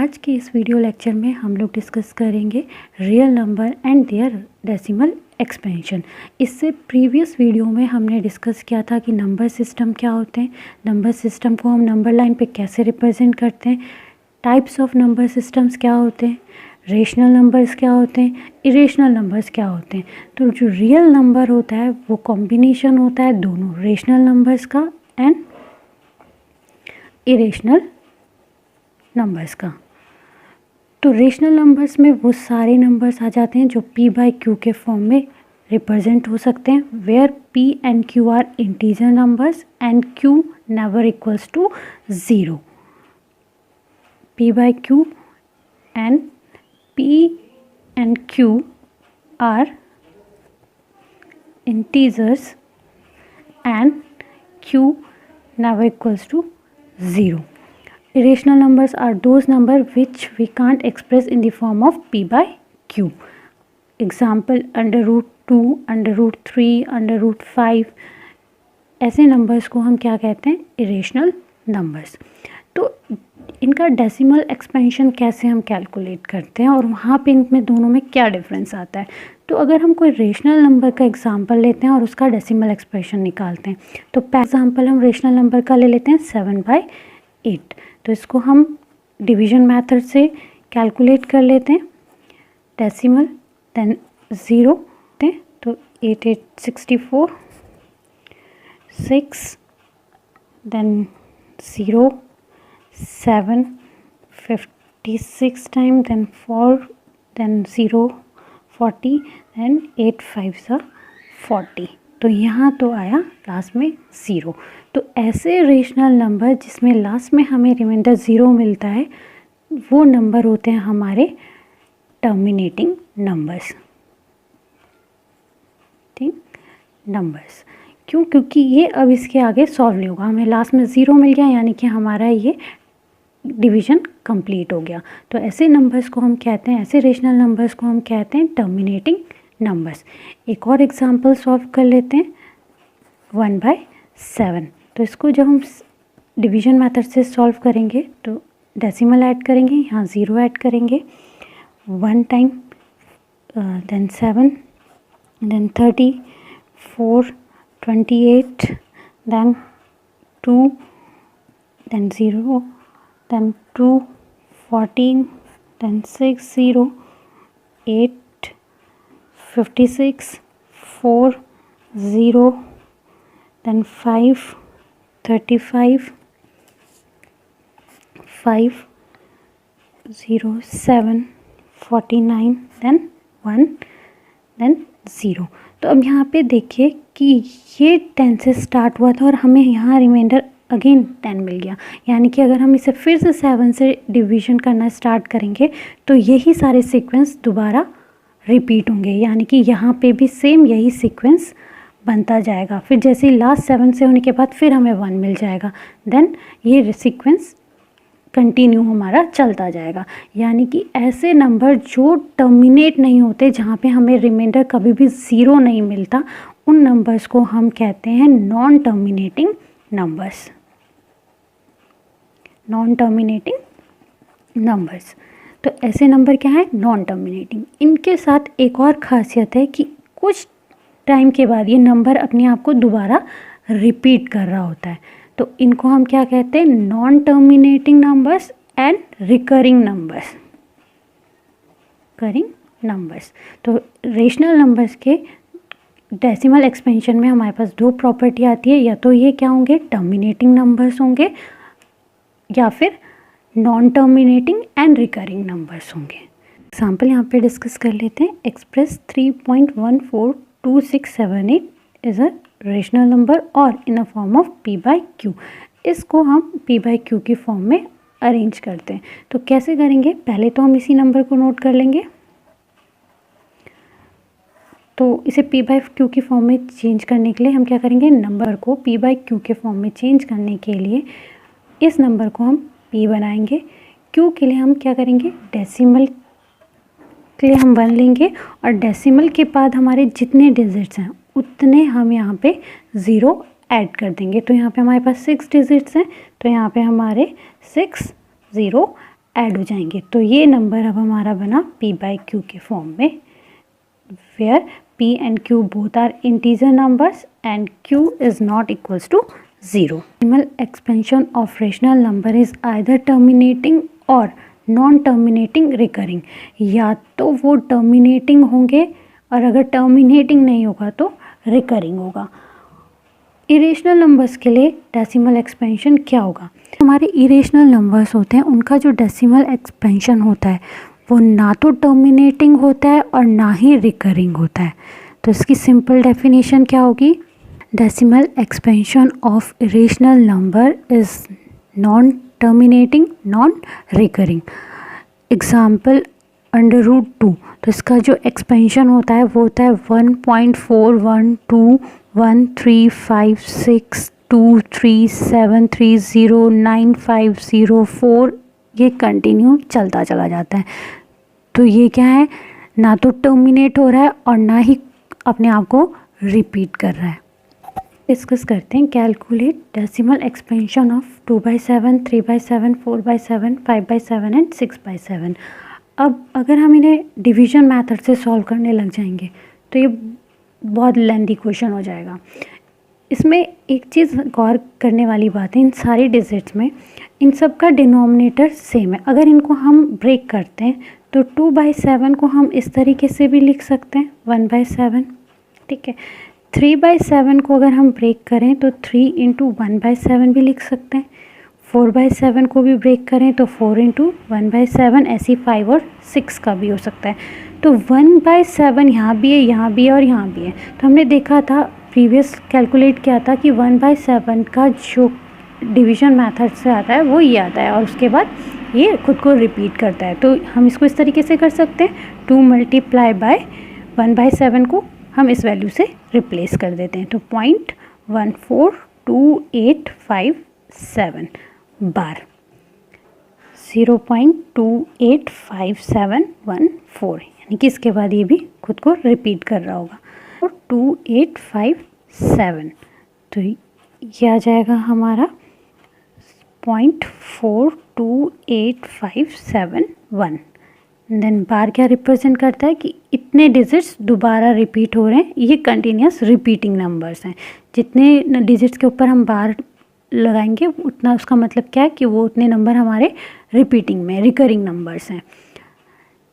आज के इस वीडियो लेक्चर में हम लोग डिस्कस करेंगे real number and their decimal expansion. इससे प्रीवियस वीडियो में हमने डिस्कस किया था कि नंबर सिस्टम क्या होते हैं, नंबर सिस्टम को हम नंबर लाइन पे कैसे रिप्रेजेंट करते हैं, टाइप्स ऑफ नंबर सिस्टम्स क्या होते हैं, रेशनल नंबर्स क्या होते हैं, इरेशनल नंबर्स क्या होते हैं। तो जो रियल नंबर होता है वो कॉम्बिनेशन होता है दोनों रेशनल नंबर्स का एंड इरेशनल नंबर्स का। तो रेशनल नंबर्स में वो सारे नंबर्स आ जाते हैं जो p बाई क्यू के फॉर्म में रिप्रेजेंट हो सकते हैं, where p and q are integer numbers and q never equals to 0। p by q and p and q are integers and q never equals to 0. Irrational numbers are those numbers which we can't express in the form of p by q. Example under root 2, under root 3, under root 5. ऐसे numbers को हम क्या कहते हैं? Irrational numbers. तो इनका decimal expansion कैसे हम कैलकुलेट करते हैं और वहाँ पे इनमें दोनों में क्या डिफरेंस आता है। तो अगर हम कोई रेशनल नंबर का एग्जांपल लेते हैं और उसका डेसिमल एक्सप्रेशन निकालते हैं, तो पहला एग्जांपल हम रेशनल नंबर का ले लेते हैं 7/8। तो इसको हम डिवीजन मेथड से कैलकुलेट कर लेते हैं, डेसिमल देन 0 तो 8 8 64 6 then 0 7 56 time then 4 then 0 40 then 8 5 40। तो यहाँ तो आया लास्ट में 0। तो ऐसे रेशनल नंबर जिसमें लास्ट में हमें रिमाइंडर 0 मिलता है वो नंबर होते हैं हमारे टर्मिनेटिंग नंबर्स। ठीक, नंबर्स क्यों? क्योंकि ये अब इसके आगे सॉल्व नहीं होगा, हमें लास्ट में 0 मिल गया यानी कि हमारा ये डिवीजन कंप्लीट हो गया। तो ऐसे नंबर्स को हम कहते हैं, ऐसे रेशनल नंबर्स को हम कहते हैं टर्मिनेटिंग नंबर्स। एक और एग्जांपल सॉल्व कर लेते हैं 1/7। तो इसको जब हम डिवीजन मेथड से सॉल्व करेंगे तो डेसिमल ऐड करेंगे, यहाँ 0 ऐड करेंगे, 1 time then 7 then 30 4 28 then 2 then 0 then 2 14 then 6 0 8 56 4 0 then 5 35 5 0 7 49 then 1 then 0। तो अब यहाँ पे देखिए कि ये 10 से स्टार्ट हुआ था और हमें यहाँ रिमाइंडर अगेन 10 मिल गया, यानी कि अगर हम इसे फिर से 7 से डिवीजन करना स्टार्ट करेंगे तो यही सारे सीक्वेंस दोबारा रिपीट होंगे, यानी कि यहाँ पे भी सेम यही सीक्वेंस बनता जाएगा। फिर जैसे ही लास्ट 7 से होने के बाद फिर हमें 1 मिल जाएगा, देन ये सीक्वेंस कंटिन्यू हमारा चलता जाएगा। यानी कि ऐसे नंबर जो टर्मिनेट नहीं होते, जहाँ पे हमें रिमाइंडर कभी भी 0 नहीं मिलता, उन नंबर्स को हम कहते हैं non terminating numbers. Non terminating numbers. तो ऐसे नंबर क्या है? Non terminating. इनके साथ एक और खासियत है कि कुछ टाइम के बाद ये नंबर अपने आप को दोबारा रिपीट कर रहा होता है। तो इनको हम क्या कहते हैं? Non terminating numbers and recurring numbers. Recurring numbers. तो रेशनल नंबर्स के डेसिमल एक्सपेंशन में हमारे पास दो प्रॉपर्टी आती है, या तो ये क्या होंगे? टर्मिनेटिंग नंबर्स होंगे या फिर non terminating and recurring numbers होंगे। एग्जाम्पल यहाँ पे डिस्कस कर लेते हैं। Express 3.142678 is a rational number और in a form of p by q. इसको हम p बाई क्यू की फॉर्म में अरेंज करते हैं। तो कैसे करेंगे? पहले तो हम इसी नंबर को नोट कर लेंगे। तो इसे p बाई क्यू की फॉर्म में चेंज करने के लिए हम क्या करेंगे? नंबर को p बाई क्यू के फॉर्म में चेंज करने के लिए इस नंबर को हम p बनाएंगे। q के लिए हम क्या करेंगे? डेसिमल के लिए हम 1 लेंगे और डेसिमल के बाद हमारे जितने डिजिट्स हैं उतने हम यहाँ पे 0 ऐड कर देंगे। तो यहाँ पे हमारे पास 6 डिजिट्स हैं, तो यहाँ पे हमारे 6 0 ऐड हो जाएंगे। तो ये नंबर अब हमारा बना p by q के फॉर्म में, where p and q both are integer numbers and q is not equals to 0. Decimal expansion of rational number is either terminating or non terminating recurring, या तो वो terminating होंगे और अगर terminating नहीं होगा तो रिकरिंग होगा। इरेशनल नंबर्स के लिए डेसिमल एक्सपेंशन क्या होगा? हमारे इरेशनल नंबर्स होते हैं उनका जो डेसिमल एक्सपेंशन होता है वो ना तो टर्मिनेटिंग होता है और ना ही रिकरिंग होता है। तो इसकी सिंपल डेफिनेशन क्या होगी? Decimal expansion of irrational number is non terminating non recurring. Example √2, तो इसका जो एक्सपेंशन होता है वो होता है 1.4121356237309504, ये कंटिन्यू चलता चला जाता है। तो ये क्या है, ना तो टर्मिनेट हो रहा है और ना ही अपने आप को रिपीट कर रहा है। डिस्कस करते हैं calculate decimal expansion of 2/7, 3/7, 4/7, 5/7 and 6/7। अब अगर हम इन्हें डिवीजन मेथड से सॉल्व करने लग जाएंगे तो ये बहुत लेंथी क्वेश्चन हो जाएगा। इसमें एक चीज़ गौर करने वाली बात है, इन सारी डिजिट्स में इन सब का डिनोमिनेटर सेम है। अगर इनको हम ब्रेक करते हैं तो 2/7 को हम इस तरीके से भी लिख सकते हैं 1/7, ठीक है। 3/7 को अगर हम ब्रेक करें तो 3 × 1/7 भी लिख सकते हैं। 4/7 को भी ब्रेक करें तो 4 × 1/7, ऐसी 5 और 6 का भी हो सकता है। तो 1/7 यहाँ भी है, यहाँ भी है और यहाँ भी है। तो हमने देखा था प्रीवियस कैलकुलेट किया था कि 1/7 का जो डिवीजन मेथड से आता है वो ये आता है और उसके बाद ये खुद को रिपीट करता है। तो हम इसको इस तरीके से कर सकते हैं, 2 × 1/7 को हम इस वैल्यू से रिप्लेस कर देते हैं। तो 0.14285 बार, 0.285714, यानी कि इसके बाद ये भी खुद को रिपीट कर रहा होगा। और 2857, तो ये आ जाएगा हमारा 0.428571। देन बार क्या रिप्रेजेंट करता है कि इतने डिजिट्स दोबारा रिपीट हो रहे हैं, ये कंटिन्यूस रिपीटिंग नंबर्स हैं। जितने डिजिट्स के ऊपर हम बार लगाएंगे उतना उसका मतलब क्या है कि वो उतने नंबर हमारे रिपीटिंग में रिकरिंग नंबर्स हैं।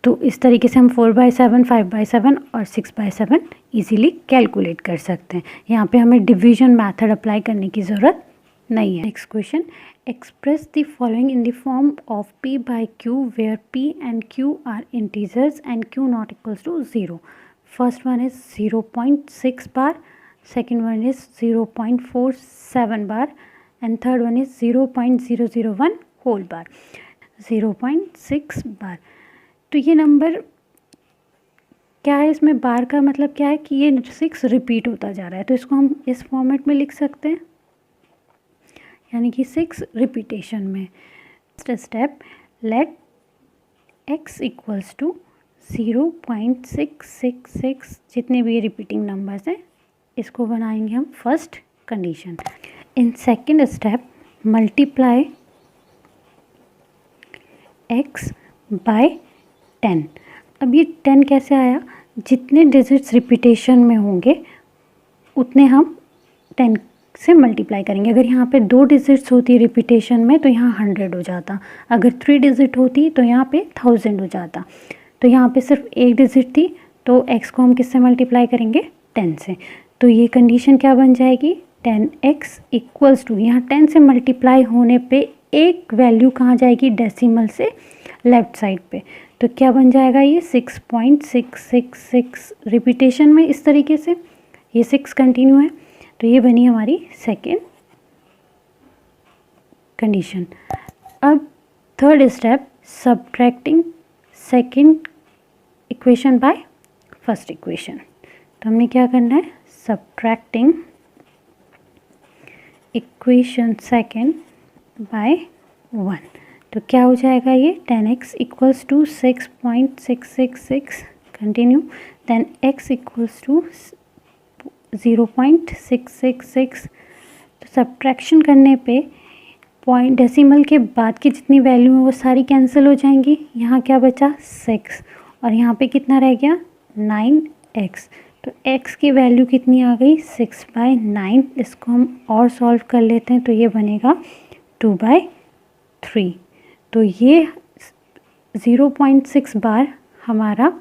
तो इस तरीके से हम 4/7, 5/7 और 6/7 इजीली कैलकुलेट कर सकते हैं। यहाँ पे हमें डिवीजन मेथड अप्लाई करने की ज़रूरत नहीं है। Next question, express the following in the form of p by q where p and q are integers and q not equals to 0. First one is 0.6 bar, second one is 0.47 bar and third one is 0.001 whole bar. 0.6 बार, तो ये number क्या है, इसमें बार का मतलब क्या है कि ये 6 रिपीट होता जा रहा है। तो इसको हम इस फॉर्मेट में लिख सकते हैं, यानी कि 6 रिपीटेशन में। Step, let x equals to 0.666, जितने भी रिपीटिंग नंबर्स हैं इसको बनाएंगे हम first condition. In second step multiply x by 10। अब ये 10 कैसे आया, जितने डिजिट्स रिपीटेशन में होंगे उतने हम 10 से मल्टीप्लाई करेंगे। अगर यहाँ पे 2 डिजिट्स होती रिपीटेशन में तो यहाँ 100 हो जाता, अगर 3 डिजिट होती तो यहाँ पे 1000 हो जाता। तो यहाँ पे सिर्फ 1 डिजिट थी तो x को हम किससे मल्टीप्लाई करेंगे, 10 से। तो ये कंडीशन क्या बन जाएगी, 10x इक्वल्स टू, यहाँ 10 से मल्टीप्लाई होने पे एक वैल्यू कहाँ जाएगी, डेसिमल से लेफ्ट साइड पे। तो क्या बन जाएगा ये 6.666 रिपीटेशन में, इस तरीके से ये 6 कंटिन्यू है। तो ये बनी हमारी सेकेंड कंडीशन। अब third step, subtracting second equation by first equation. तो हमने क्या करना है, सब्ट्रैक्टिंग इक्वेशन सेकेंड बाय 1। तो क्या हो जाएगा ये, 10x equals to 6.666 continue, then x equals to 0.666। तो सब्ट्रैक्शन करने पे पॉइंट डेसिमल के बाद की जितनी वैल्यू है वो सारी कैंसिल हो जाएंगी। यहाँ क्या बचा 6 और यहाँ पे कितना रह गया 9x। तो x की वैल्यू कितनी आ गई 6/9। इसको हम और सॉल्व कर लेते हैं तो ये बनेगा 2/3। तो ये 0.6 बार हमारा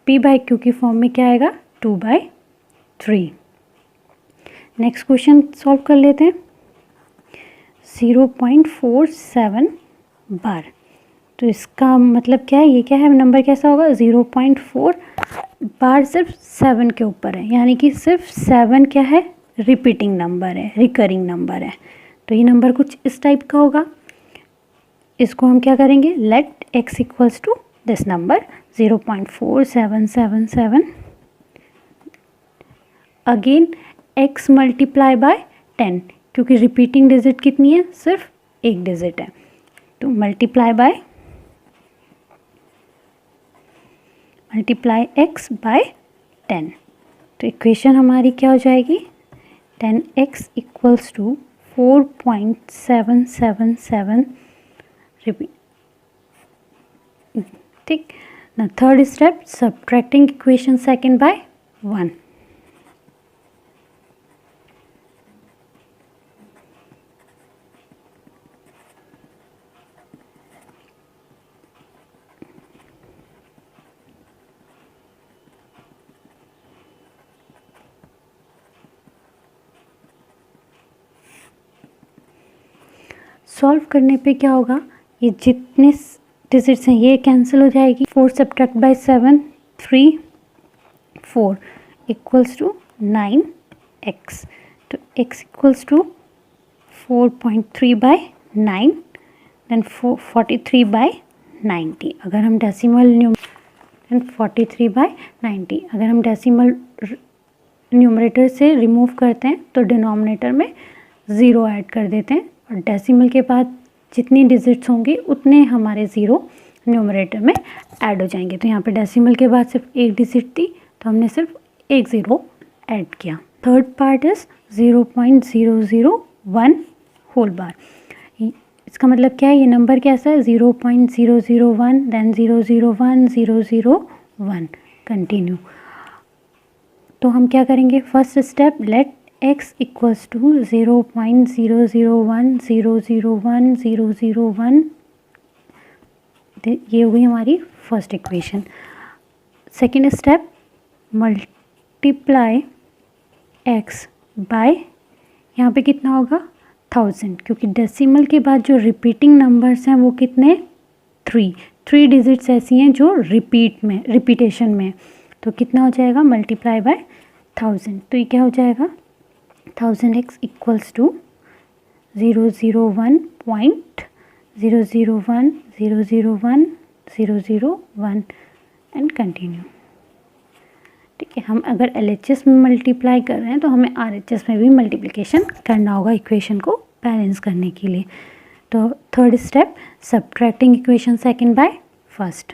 p/q की फॉर्म में क्या आएगा 2/3। नेक्स्ट क्वेश्चन सॉल्व कर लेते हैं। 0.47 बार, तो इसका मतलब क्या है, ये क्या है नंबर कैसा होगा 0.4 बार सिर्फ 7 के ऊपर है, यानी कि सिर्फ 7 क्या है रिपीटिंग नंबर है, रिकरिंग नंबर है। तो ये नंबर कुछ इस टाइप का होगा। इसको हम क्या करेंगे, let x equals to this number 0.4777। Again x multiply by 10, क्योंकि रिपीटिंग डिजिट कितनी है सिर्फ एक डिजिट है, तो मल्टीप्लाई x बाय 10। तो इक्वेशन हमारी क्या हो जाएगी 10x इक्वल्स टू 4.777 रिपीट। ठीक ना। Third step, subtracting equation second bye 1। Solve करने पे क्या होगा, ये जितने डिजिट्स हैं ये कैंसिल हो जाएगी। 4 subtract bye 7 3 4 equals to 9x। तो x इक्वल्स टू 4.3/9 देन 43/90। अगर हम डेसिमल 43/90 अगर हम डेसिमल न्यूमरेटर से रिमूव करते हैं तो डिनोमिनेटर में 0 ऐड कर देते हैं, और डेसिमल के बाद जितनी डिजिट्स होंगी उतने हमारे 0 न्यूमरेटर में ऐड हो जाएंगे। तो यहाँ पे डेसिमल के बाद सिर्फ एक डिजिट थी तो हमने सिर्फ एक 0 ऐड किया। Third part is 0.001 whole bar. इसका मतलब क्या है, ये नंबर कैसा है 0.001 देन 001 001 कंटिन्यू। तो हम क्या करेंगे, first step let x equals to 0.001 ये हो गई हमारी first equation. Second step multiply x by, यहाँ पे कितना होगा 1000, क्योंकि डेसिमल के बाद जो रिपीटिंग नंबर्स हैं वो कितने 3 डिजिट्स ऐसी हैं जो रिपीटेशन में, तो कितना हो जाएगा मल्टीप्लाई बाय 1000। तो ये क्या हो जाएगा 1000x equals to 001.001 and continue. ठीक है, हम अगर LHS में मल्टीप्लाई कर रहे हैं तो हमें RHS में भी मल्टीप्लिकेशन करना होगा इक्वेशन को बैलेंस करने के लिए। तो third step subtracting equation second by first.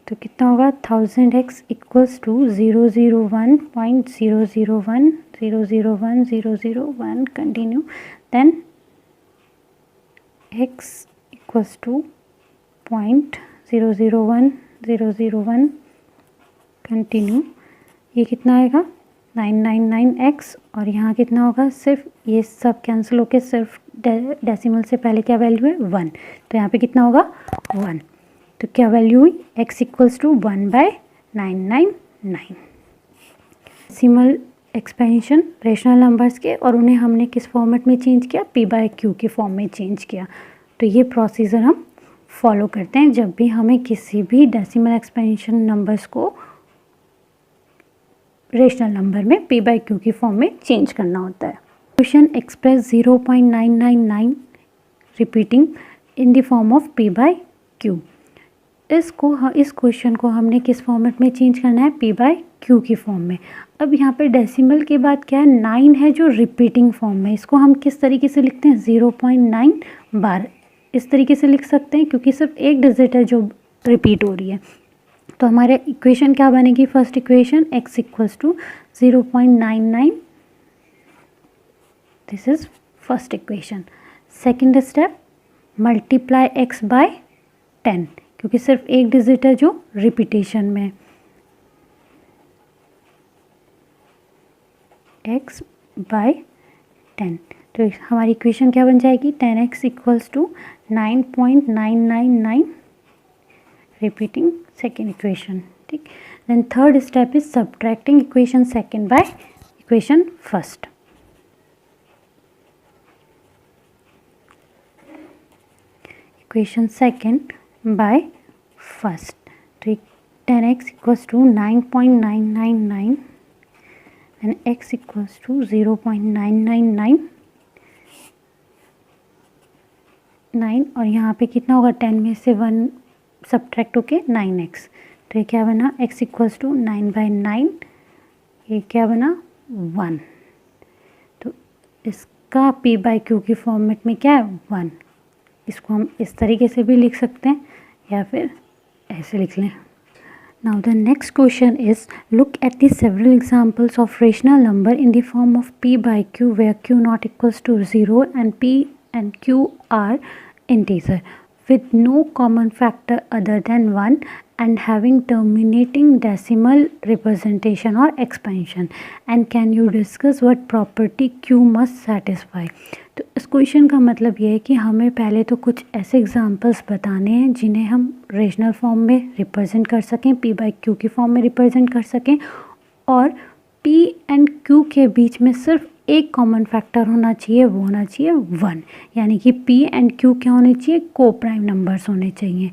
तो कितना होगा 1000x equals to 001.001 continue then x equals to 0.001 continue. ये कितना आएगा 999x, और यहाँ कितना होगा, सिर्फ ये सब कैंसिल होके सिर्फ डेसिमल से पहले क्या वैल्यू है 1, तो यहाँ पे कितना होगा 1। तो क्या वैल्यू हुई x equals to 1/999। Decimal expansion rational numbers के, और उन्हें हमने किस फॉर्मेट में चेंज किया p/q के फॉर्म में चेंज किया। तो ये प्रोसीजर हम फॉलो करते हैं जब भी हमें किसी भी डेसिमल एक्सपेंशन नंबर्स को रेशनल नंबर में p/q की फॉर्म में चेंज करना होता है। Question express 0.999 repeating in the form of p/q। इस क्वेश्चन को हमने किस फॉर्मेट में चेंज करना है p/q की फॉर्म में। अब यहाँ पे डेसिमल के बाद क्या है 9 है जो रिपीटिंग फॉर्म में, इसको हम किस तरीके से लिखते हैं 0.9 बार इस तरीके से लिख सकते हैं, क्योंकि सिर्फ एक डिजिट है जो रिपीट हो रही है। तो हमारे इक्वेशन क्या बनेगी, first equation x equals to 0.99, this is first equation. Second step, multiply x by 10, क्योंकि सिर्फ एक डिजिट है जो रिपीटेशन में, x बाय 10। तो हमारी इक्वेशन क्या बन जाएगी, 10x equals to 9.999, repeating second equation, ठीक। Then third step is subtracting equation second by equation first. Equation second by first, तो 10x equals to 9.999 and x equals to 0.999 9, और यहाँ पे कितना होगा, 10 में से 1 सब्ट्रैक्ट होके 9x, तो ये क्या बना, x इक्वल्स टू 9/9, ये क्या बना 1। तो इसका p बाई q की फॉर्मेट में क्या है 1, इसको हम इस तरीके से भी लिख सकते हैं या फिर ऐसे लिख लें। Now the next question is, look at the several examples of rational number in the form of p by q where q not equals to 0 and p and q are integer with no common factor other than 1 and having terminating decimal representation or expansion, and can you discuss what property q must satisfy। तो इस question का मतलब ये है कि हमें पहले तो कुछ ऐसे एग्जांपल्स बताने हैं जिन्हें हम रेशनल फॉर्म में रिप्रेजेंट कर सकें, p बाई q की फॉर्म में रिप्रेजेंट कर सकें, और p एंड q के बीच में सिर्फ एक कॉमन फैक्टर होना चाहिए, वो होना चाहिए 1, यानी कि p एंड q क्या होने चाहिए, को प्राइम नंबर्स होने चाहिए,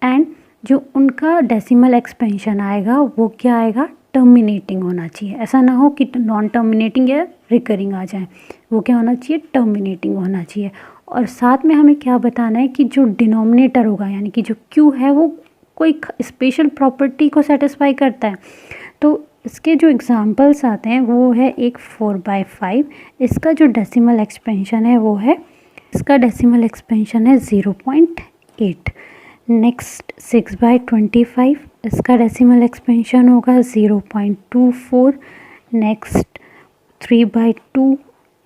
एंड जो उनका डेसिमल एक्सपेंशन आएगा वो क्या आएगा, टर्मिनेटिंग होना चाहिए। ऐसा ना हो कि नॉन टर्मिनेटिंग या रिकरिंग आ जाए, वो क्या होना चाहिए, टर्मिनेटिंग होना चाहिए। और साथ में हमें क्या बताना है कि जो डिनोमिनेटर होगा यानी कि जो q है वो कोई स्पेशल प्रॉपर्टी को सेटिस्फाई करता है। तो इसके जो एग्जांपल्स आते हैं वो है एक 4/5, इसका जो डेसिमल एक्सपेंशन है वो है, इसका डेसिमल एक्सपेंशन है 0.8। नेक्स्ट 6/25, इसका डेसिमल एक्सपेंशन होगा 0.24। नेक्स्ट 3/2,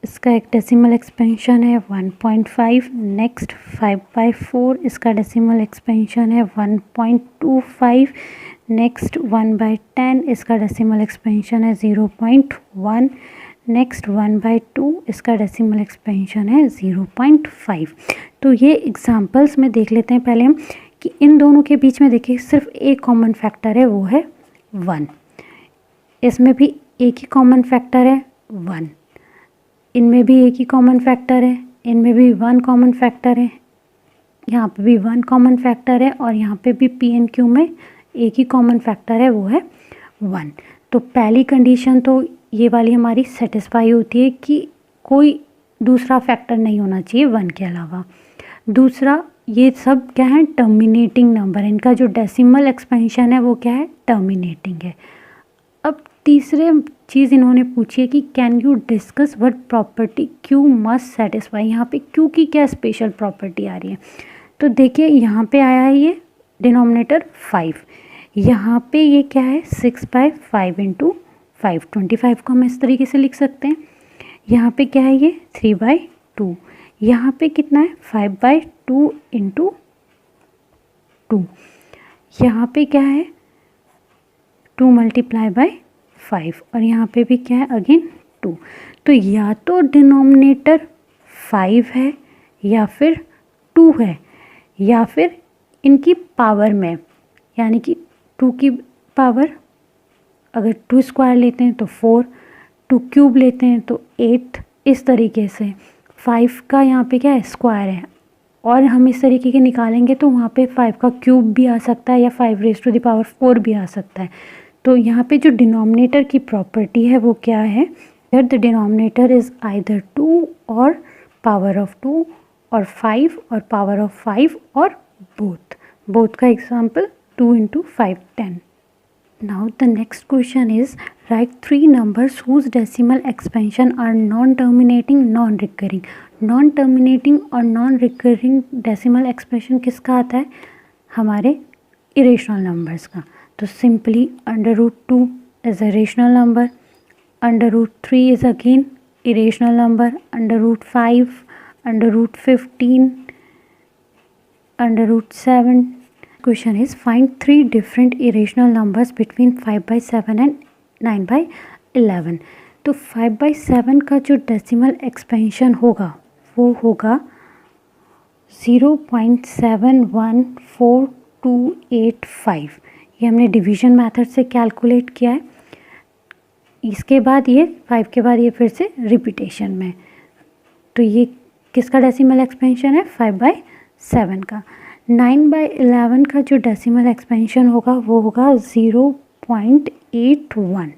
इसका एक डेसिमल एक्सपेंशन है 1.5। नेक्स्ट 5/4, इसका डेसिमल एक्सपेंशन है 1.25। नेक्स्ट 1/10, इसका डेसिमल एक्सपेंशन है 0.1। नेक्स्ट 1/2, इसका डेसिमल एक्सपेंशन है 0.5। तो ये एग्जांपल्स में देख लेते हैं पहले हम कि इन दोनों के बीच में देखिए सिर्फ एक कॉमन फैक्टर है, वो है 1। इसमें भी एक ही कॉमन फैक्टर है 1, इनमें भी एक ही कॉमन फैक्टर है, इनमें भी 1 कॉमन फैक्टर है, यहाँ पे भी 1 कॉमन फैक्टर है, और यहाँ पे भी p एंड q में एक ही कॉमन फैक्टर है, वो है 1। तो पहली कंडीशन तो ये वाली हमारी सेटिस्फाई होती है कि कोई दूसरा फैक्टर नहीं होना चाहिए 1 के अलावा। दूसरा, ये सब क्या है, टर्मिनेटिंग नंबर, इनका जो डेसिमल एक्सपेंशन है वो क्या है, टर्मिनेटिंग है। अब तीसरे चीज़ इन्होंने पूछी है कि can you discuss what property q must satisfy. यहाँ पे q की क्या स्पेशल प्रॉपर्टी आ रही है, तो देखिए यहाँ पे आया है ये डिनोमिनेटर 5, यहाँ पे ये क्या है 6/5 इंटू 5, 25 को हम इस तरीके से लिख सकते हैं। यहाँ पे क्या है ये 3/2, यहाँ पे कितना है 5/2 इंटू 2, यहाँ पे क्या है 2 मल्टीप्लाई बाय 5, और यहाँ पे भी क्या है अगेन 2। तो या तो डिनोमिनेटर 5 है या फिर 2 है, या फिर इनकी पावर में, यानी कि 2 की पावर अगर 2 स्क्वायर लेते हैं तो 4, 2 क्यूब लेते हैं तो 8, इस तरीके से 5 का यहाँ पे क्या है स्क्वायर है, और हम इस तरीके के निकालेंगे तो वहाँ पे 5 का क्यूब भी आ सकता है या 5⁻⁴ भी आ सकता है। तो यहाँ पे जो डिनोमिनेटर की प्रॉपर्टी है वो क्या है, द डिनोमिनेटर इज़ आइदर 2 और पावर ऑफ 2 और 5 और पावर ऑफ 5 और बोथ का example 2 into 5 10। Now the next question is, write 3 numbers whose decimal expansion are non-terminating, non-recurring। non-terminating और non-recurring decimal expansion किसका आता है, हमारे इरेशनल नंबर्स का। तो simply √2 is a rational number, √3 is again irrational number, √5, √15, √7. Question is find 3 different irrational numbers between 5/7 and 9/11. तो 5/7 का जो डेसिमल एक्सपेंशन होगा वो होगा 0.714285. ये हमने डिवीजन मेथड से कैलकुलेट किया है। इसके बाद ये 5 के बाद ये फिर से रिपीटेशन में, तो ये किसका डेसिमल एक्सपेंशन है? 5/7 का। 9/11 का जो डेसिमल एक्सपेंशन होगा वो होगा 0.81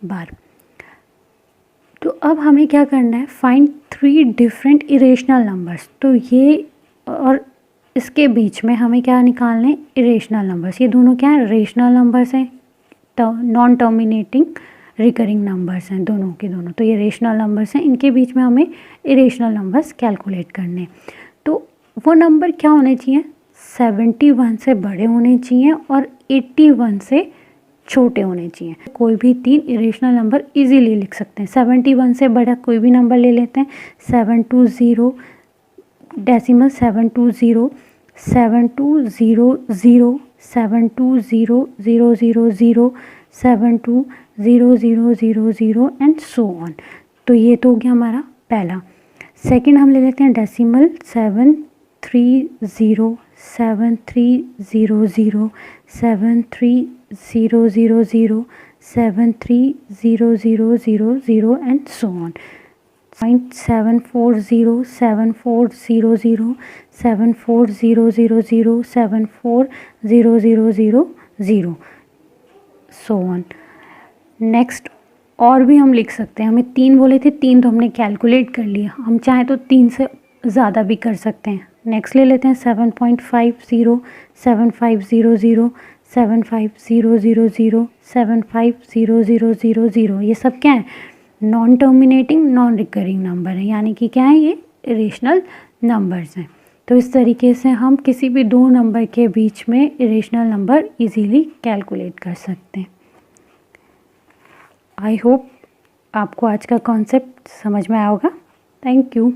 बार। तो अब हमें क्या करना है? Find 3 different irrational numbers. तो ये और इसके बीच में हमें क्या निकालने? Irrational numbers. ये दोनों क्या है? रेशनल नंबर्स हैं, नॉन टर्मिनेटिंग रिकरिंग नंबर्स हैं दोनों के दोनों। तो ये रेशनल नंबर्स हैं, इनके बीच में हमें इरेशनल नंबर्स कैलकुलेट करने। तो वो नंबर क्या होने चाहिए? 71 से बड़े होने चाहिए और 81 से छोटे होने चाहिए। कोई भी 3 इरेशनल नंबर इजीली लिख सकते हैं। 71 से बड़ा कोई भी नंबर ले लेते हैं। 720 डेसिमल 720 7200 720000 720000 एंड सो ऑन। तो ये तो हो गया हमारा पहला। सेकंड हम ले लेते हैं decimal 730 7300 73000 73000 and so on. 740 7400 74000 74000 so on. Next और भी हम लिख सकते हैं। हमें 3 बोले थे, 3 तो हमने कैलकुलेट कर लिया। हम चाहें तो 3 से ज़्यादा भी कर सकते हैं। नेक्स्ट ले लेते हैं 7.50 7500 75000 75000। ये सब क्या है? Non terminating non recurring number है, यानी कि क्या है? ये इरेशनल नंबर्स हैं। तो इस तरीके से हम किसी भी 2 नंबर के बीच में इरेशनल नंबर इजीली कैलकुलेट कर सकते हैं। आई होप आपको आज का कॉन्सेप्ट समझ में आया होगा। Thank you.